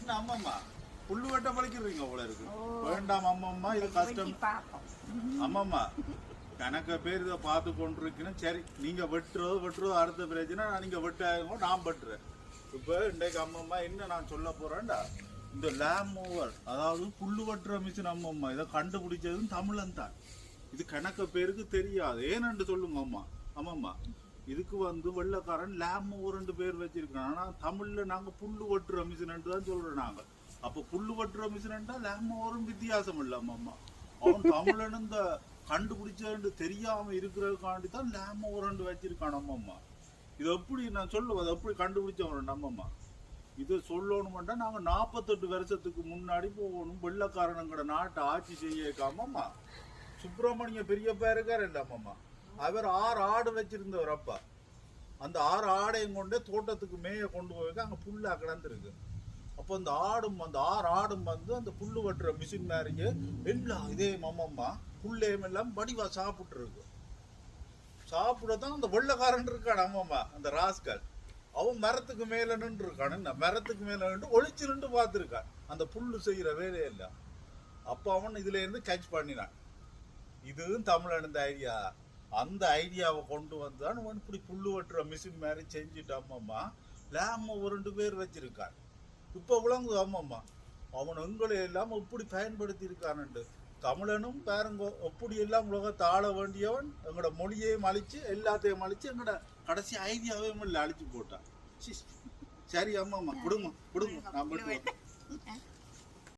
என்ன அம்மம்மா புல்லு வெட்ட பழிக்கிறீங்க போல இருக்கு. வேண்டாம் அம்மம்மா, இது கஷ்டம் அம்மம்மா. கணக்க பேர் இதை பார்த்து கொண்டிருக்கணும். சரி, நீங்க வெட்டுறதோ அடுத்த பிரச்சனை. நீங்க வெட்டாங்க, நான் வெட்டுறேன். இப்ப இன்றைக்கு அம்மம்மா என்ன நான் சொல்ல போறேன்டா, இந்த லேம் மூவர், அதாவது புல்லு வெட்டுற மிஷின் அம்மம்மா, இதை கண்டுபிடிச்சதும் தமிழன் தான். இது கணக்க பேருக்கு தெரியாது. ஏன்னு சொல்லுங்க அம்மா. அம்மம்மா, இதுக்கு வெள்ளக்காரன் லேம் மூவர் பேர் வச்சிருக்கோம். ஆனா தமிழ்ல நாங்க புல்லு வெட்டுற மிஷின் தான் சொல்றோம் நாங்க. அப்ப புல்லு வெட்டுற மிஷின் லேம் மூவரும் வித்தியாசம் இல்ல அம்மம்மா. அவன் தமிழன் இந்த கண்டுபிடிச்சு தெரியாம இருக்கிறதுக்காண்டி தான் லேம் மூவர் வச்சிருக்கான் அம்மம்மா. இது எப்படி நான் சொல்லுவது, எப்படி கண்டுபிடிச்சவன் நம்மம்மா. இதை சொல்லணும்டா நாங்க 48 வருஷத்துக்கு முன்னாடி போகணும். வெள்ளக்காரனுங்கிற நாட்டை ஆட்சி செய்யக்காமம்மா. சுப்பிரமணிய பெரியப்பா இருக்காரு இல்ல அம்மம்மா, அவர் 6 ஆடு வச்சிருந்தவர் அப்பா. அந்த 6 ஆடையும் கொண்டு தோட்டத்துக்கு மேய கொண்டு போய் அங்க புல்லா கிடந்துருக்கு. அப்போ அந்த 6 ஆடும் அந்த புல்லு வெட்டுற மிஷின் மாதிரியே எல்லாம் இதே அம்மம்மா புல்லையும் எல்லாம் வடிவா சாப்பிட்டு இருக்கு. சாப்பிடத்தான் அந்த வெள்ளக்காரன் இருக்கான் அம்மம்மா. அந்த ராஸ்கல் அவன் மரத்துக்கு மேல நின்று இருக்கான். என்ன மரத்துக்கு மேல நின்று ஒளிச்சு நின்று பார்த்துருக்கான் அந்த புல்லு செய்யற வேலையெல்லாம். அப்ப அவன் இதுல இருந்து கேட்ச் பண்ணினான். இதுவும் தமிழன் இந்த ஐடியா. அந்த ஐடியாவை கொண்டு வந்தான் இப்படி புல்லு வெட்டுற மிஷின் மாதிரி செஞ்சுட்டு அம்மம்மா லேம் 2 பேர் வச்சிருக்கான். இப்ப விளங்குது அம்மம்மா அவன் எங்களை எல்லாம் எப்படி பயன்படுத்தி இருக்கான்னு. தமிழனும் பாருங்க எப்படி எல்லாம் உலகத்தை ஆள வேண்டியவன் எங்களோட மொழியையும் அழிச்சு எல்லாத்தையும் அழிச்சு எங்களோட கடைசி ஐடியாவையும் இல்லை அழிச்சு போட்டான். சரி அம்மா, கொடுங்க நான் போட்டு